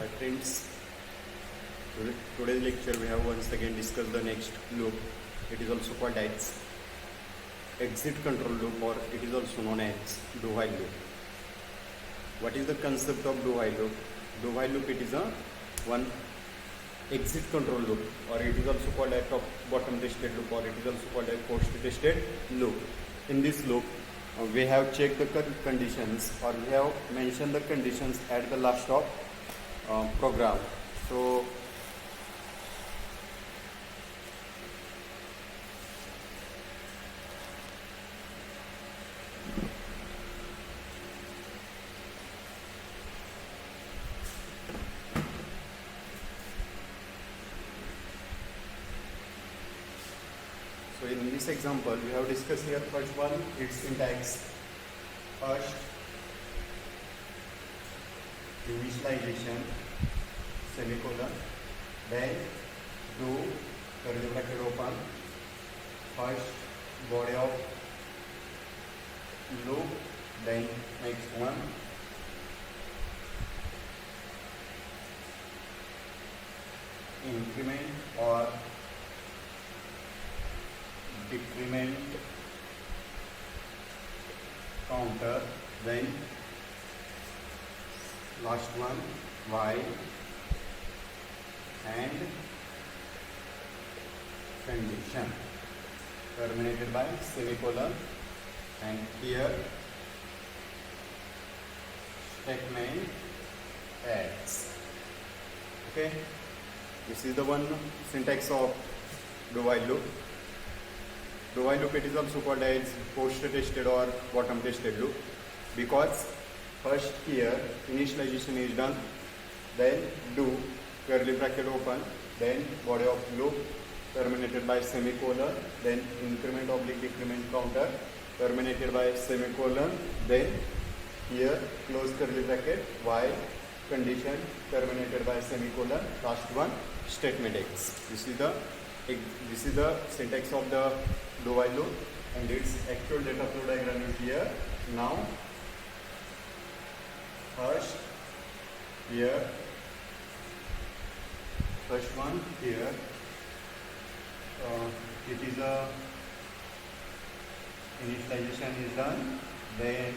Hi friends, today's lecture we have once again discussed the next loop. It is also called as exit control loop, or it is also known as do while loop. What is the concept of do while loop? Do while loop, it is a one exit control loop, or it is also called a top bottom tested loop, or it is also called a post tested loop. In this loop we have checked the conditions, or we have mentioned the conditions at the last of program. So in this example, we have discussed here first one, its syntax. First, initialization, semicolon, then do, curly bracket open, first body of loop, then next one, increment or decrement counter, then last one while, and condition terminated by semicolon, and here statement else. Okay, this is the one syntax of do while loop. Do while loop, it is also called as post tested or bottom tested loop, because first here initialization is done, then do, curly bracket open, then body of loop terminated by semicolon, then increment oblique decrement counter terminated by semicolon, then here close curly bracket while, condition terminated by semicolon, last one statement X. This is the syntax of the do while loop, and its actual data flow diagram is here. Now first here, first one here, it is a initialization is done, then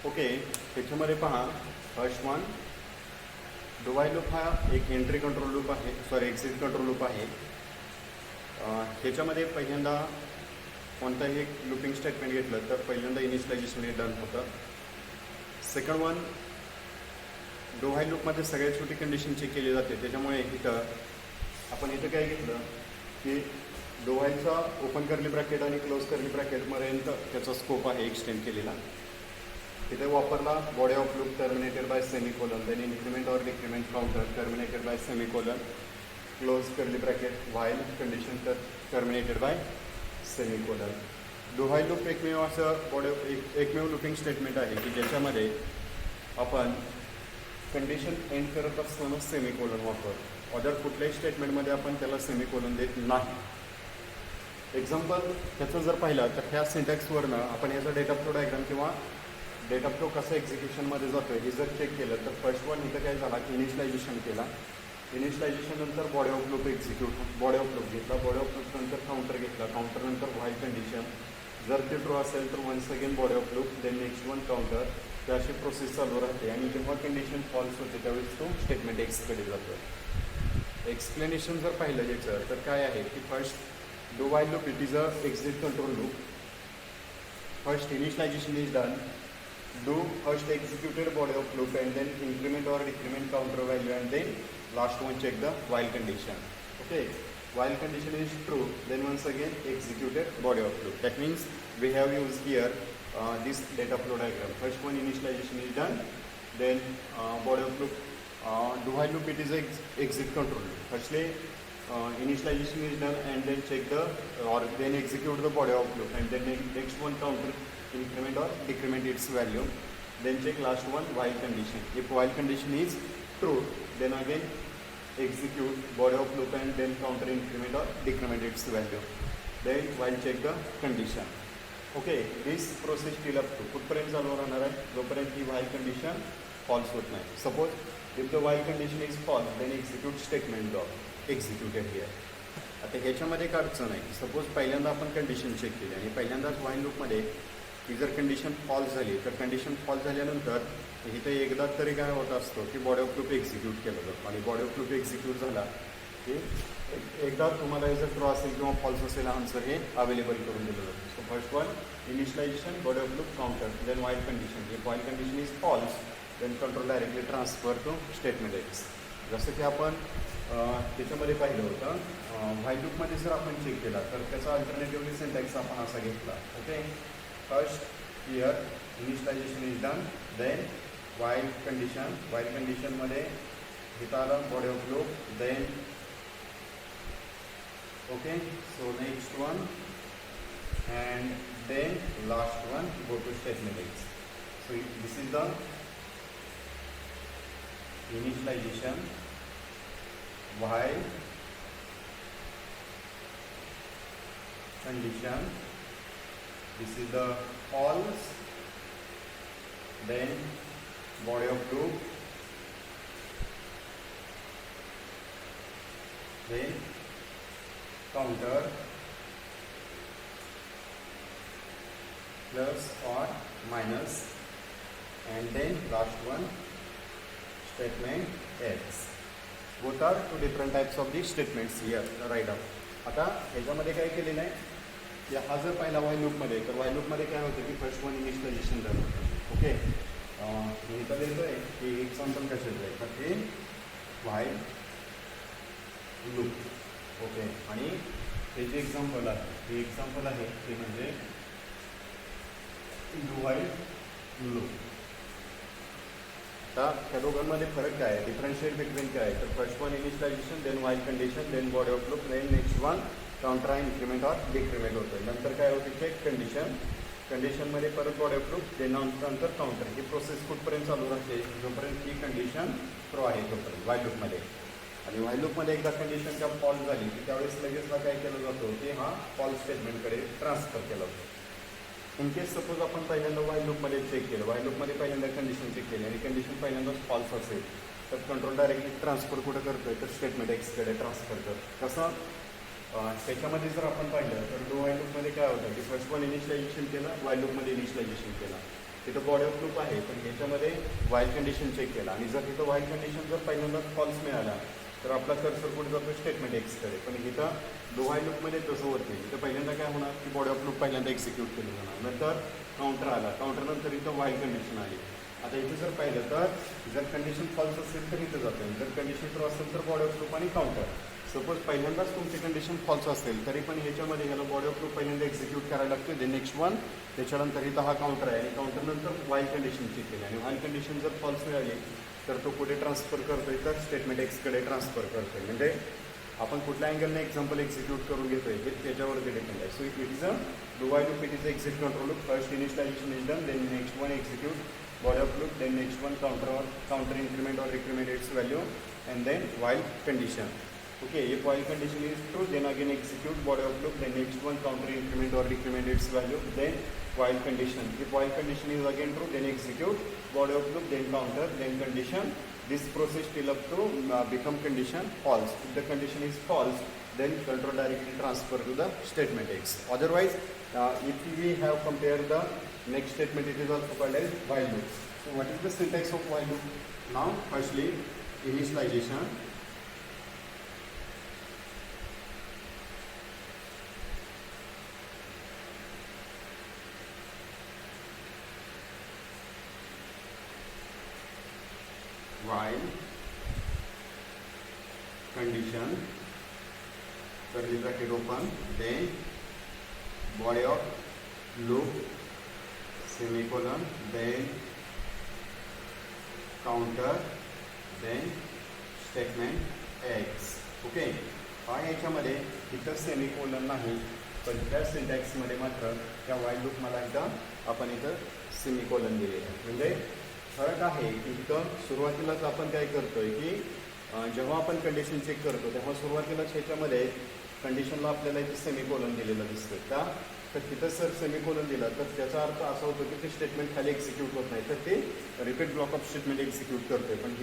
okay, त्याच्यामध्ये पहा first one do while loop हा एक entry control loop आहे, sorry exit control loop आहे. ह्याच्यामध्ये पहिल्यांदा कोणताही एक लूपिंग स्टेटमेंट घेतलं तर पहिल्यांदा इनिशियलायझेशन हे डन होतं. सेकंड वन, डू व्हाईल लूपमध्ये सगळ्यात छोटी कंडिशन चेक केली जाते. त्याच्यामुळे इथं काय घेतलं की डू व्हाईलचा ओपन कर्ली ब्रॅकेट आणि क्लोज कर्ली ब्रॅकेटपर्यंत त्याचा स्कोप आहे एक्सटेंड केलेला. इथे वापरला body of loop terminated by semicolon, then increment और decrement counter terminated by semicolon, close curly bracket while, condition terminated by semicolon. Do while loop एकमेव looping statement आहे की ज्याच्यामध्ये आपण कंडिशन एंड करत असताना सेमिकोलन वापरतो. अदर कुठल्याही स्टेटमेंटमध्ये आपण त्याला सेमिकोलन देत नाही. एक्झाम्पल ह्याचं जर पाहिलं तर ह्या सिंटॅक्सवरनं आपण याचा डेटा फ्लो डायग्राम किंवा डेटा फ्लो कसं एक्झिक्युशनमध्ये जातो आहे हे जर चेक केलं तर फर्स्ट वन इथं काय झाला की इनिशियलायझेशन केला. इनिशियलायझेशन नंतर body of loop execute body of loop घेतला. बॉडी ऑफ लूप नंतर काउंटर घेतला. काउंटर नंतर व्हाईल कंडिशन. जर ते ट्रू असेल तर once again body of loop then next one counter. ते अशी प्रोसेस चालू राहते आणि जेव्हा कंडिशन फॉल्स होते त्यावेळेस तो स्टेटमेंट एक्सकडे जातो. एक्सप्लेनेशन जर पाहिलं याचं तर काय आहे की first do while loop it is a exit control loop. First initialization is done. Do first executed body of loop and then increment or decrement counter value and then last one check the while condition. Okay, while condition is true then once again executed body of loop. That means we have used here this data flow diagram. First one initialization is done, then body of loop do while loop it is a exit control loop. Firstly initialization is done and then check the or then execute the body of loop and then next one counter increment or decrement its value, then check last one while condition. If while condition is true then again execute body of loop and then counter increment or decrement its value, then while check the condition. Okay, this process till up to कुठपर्यंत चालू राहणार आहे जोपर्यंत ही while condition false होत नाही. Suppose if the while condition is false then execute statement of executed here. आता ह्याच्यामध्ये एक अडचण आहे की सपोज पहिल्यांदा आपण कंडिशन चेक केली आणि पहिल्यांदाच व्हाईल लूपमध्ये ही जर कंडिशन फॉल्स झाली तर कंडिशन फॉल्स झाल्यानंतर इथे एकदा तरी काय होत असतो की बॉडी ऑफ लूप एक्झिक्यूट केलं जातं आणि बॉडी ऑफ लूप एक्झिक्यूट झाला की एकदा तुम्हाला हे जर ट्रू असेल किंवा फॉल्स असेल आन्सर हे अवेलेबल करून दिलं जातं. So first one initialization body of loop counter then while condition. If while condition is false then control directly transfer to statement X. जसं की आपण त्याच्यामध्ये पाहिलं होतं व्हाईल लूपमध्ये जर आपण चेक केला तर त्याचा अल्टरनेटिव्हली सिंटॅक्स आपण असा घेतला. Okay, first here initialization is done then while condition. While कंडिशनमध्ये इथं आलं body of loop then okay so next one and then last one go to statement X. So this is the initialization while condition. This is the false, then body of loop, then counter plus or minus and then last one statement else. Both are two different types of the statements here. Write up. आता ह्याच्यामध्ये काय केलेलं आहे की हा जर पहिला while लूपमध्ये तर व्हाईल लूपमध्ये काय होतं की फर्स्ट वन इनिशियलायझेशन झालं होतं. ओके, मी इथं देतो आहे की एक्झाम्पल कशाचं आहे तर ते व्हाईल लूप. ओके, आणि हे जे एक्झाम्पल आहे हे एक्झाम्पल आहे ते म्हणजे डू व्हाईल लूप. आता त्या दोघांमध्ये फरक काय आहे डिफरन्शिएट बिटवीन काय आहे तर first one initialization then while condition then body of loop then next one counter increment और डिक्रीमेंट होतं. नंतर काय होते चेक कंडिशन. कंडिशनमध्ये परत बॉडी ऑफ लूप देन नंतर काउंटर. ही प्रोसेस कुठपर्यंत चालू राहते जोपर्यंत ही कंडिशन ट्रू आहे तोपर्यंत व्हाईल लूपमध्ये. आणि व्हाईल लूपमध्ये एकदा कंडिशन जर फॉल्स झाली की त्यावेळेस लगेच हा काय केलं जातो की हा फॉल्स स्टेटमेंटकडे ट्रान्सफर केला जातो. इन केस सपोज आपण पहिल्यांदा व्हाईल लूपमध्ये चेक केलं व्हाईल लूपमध्ये पहिल्यांदा कंडिशन चेक केली आणि कंडिशन पहिल्यांदाच फॉल्स असेल तर कंट्रोल डायरेक्टली ट्रान्सफर कुठं करतोय तर स्टेटमेंट एक्सकडे ट्रान्सफर करतो. कसं त्याच्यामध्ये जर आपण पाहिलं तर डू व्हाईल लूपमध्ये काय होतं की फर्स्ट वन इनिशियलायझेशन केलं व्हाईल लूपमध्ये इनिशियलायझेशन केलं तिथं बॉडी ऑफ लूप आहे पण ह्याच्यामध्ये व्हाईल कंडिशन चेक केला आणि जर तिथं व्हाईल कंडिशन जर पहिल्यांदा फॉल्स मिळाला तर आपला कर्सर कुठे जातो स्टेटमेंट एक्सकडे. पण इथं डू व्हाईल लूपमध्ये तसं होत नाही. इथं पहिल्यांदा काय होणार की बॉडी ऑफ लूप पहिल्यांदा एक्झिक्यूट केलं जाणार नंतर काउंटर आला काउंटर नंतर इथं व्हाईल कंडिशन आली. आता इथं जर पाहिलं तर जर कंडिशन फॉल्स असेल तर इथं जातं जर कंडिशन ट्रू असेल तर बॉडी ऑफ लूप आणि काउंटर. सपोज पहिल्यांदाच तुमची कंडिशन फॉल्स असेल तरी पण ह्याच्यामध्ये ह्याला बॉडी ऑफ लूप पहिल्यांदा एक्झिक्यूट करायला लागतो देन नेक्स्ट वन त्याच्यानंतर इथं हा काउंटर आहे आणि काउंटर नंतर व्हाईल कंडिशन चेक केली आणि व्हाईल कंडिशन जर फॉल्स मिळाली तर तो कुठे ट्रान्सफर करतोय तर स्टेटमेंट एक्सकडे ट्रान्सफर करतोय. म्हणजे आपण कुठल्या अँगलने एक्झाम्पल एक्झिक्यूट करून घेतोय हे त्याच्यावरती डिपेंड आहे. So it is a do while loop it is exit control loop. First initialization is done then next one execute body of loop then next one counter increment or decrement its value and then while condition. Okay, if while condition is true, then again execute body of loop, then next one counter increment or decrement its value, then while condition. If while condition is again true, then execute body of loop, then counter, then condition. This process till up to become condition false. If the condition is false, then control directly transfer to the statement X. Otherwise, if we have compared the next statement, it is also called as while loop. So what is the syntax of while loop? Now, firstly, initialization. While condition, curly bracket open, then body of loop, semicolon, then counter, then statement X. Okay, हा याच्यामध्ये इथं semicolon नाही, पण त्या सिंटॅक्समध्ये मात्र त्या वाईल loop मला एकदा आपण इथं सेमिकोलन दिलेलं आहे. म्हणजे फरक आहे की इथं सुरुवातीलाच आपण काय करतोय की जेव्हा आपण कंडिशन चेक करतो तेव्हा सुरुवातीलाच ह्याच्यामध्ये कंडिशनला आपल्याला इथे सेमिकोलन दिलेलं दिसतं का, तर तिथं सर सेमिकोलन दिलं तर त्याचा अर्थ असा होतो की ते स्टेटमेंट खाली एक्झिक्यूट होत नाही, तर ते repeat block of statement execute करतोय. पण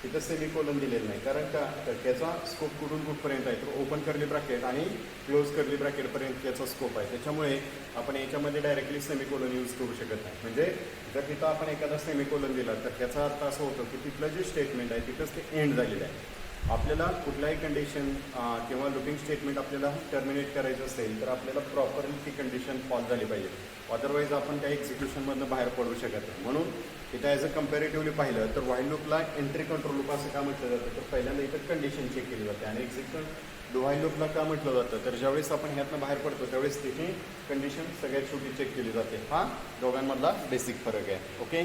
तिथं सेमिकोलन दिलेलं नाही, कारण का, तर त्याचा स्कोप कुठून कुठपर्यंत आहे, तर ओपन कर्ली ब्रॅकेट आणि क्लोज कर्ली ब्रॅकेटपर्यंत त्याचा स्कोप आहे. त्याच्यामुळे आपण याच्यामध्ये डायरेक्टली सेमिकोलन यूज करू शकत नाही. म्हणजे जर तिथं आपण एखादा सेमिकोलन दिला तर त्याचा अर्थ असा होतो की तिथलं जे स्टेटमेंट आहे तिथंच ते एंड झालेलं आहे. आपल्याला कुठलाही कंडिशन किंवा लुपिंग स्टेटमेंट आपल्याला टर्मिनेट करायचं असेल तर आपल्याला प्रॉपरली ती कंडिशन फॉल झाली पाहिजे, अदरवाईज आपण काही एक्झिक्युशनमधनं बाहेर पडू शकत नाही. म्हणून इथं ॲज अ कम्पॅरेटिव्हली पाहिलं तर व्हाईल लूपला एंट्री कंट्रोल लूप असं का म्हटलं जातं, तर पहिल्यांदा इथं कंडिशन चेक केली जाते, आणि एक्झिक्युट व्हाईल लूपला का म्हटलं जातं, तर ज्यावेळेस आपण ह्यातनं बाहेर पडतो त्यावेळेस तिथे कंडिशन सगळ्यात शेवटी चेक केली जाते. हा दोघांमधला बेसिक फरक आहे. ओके.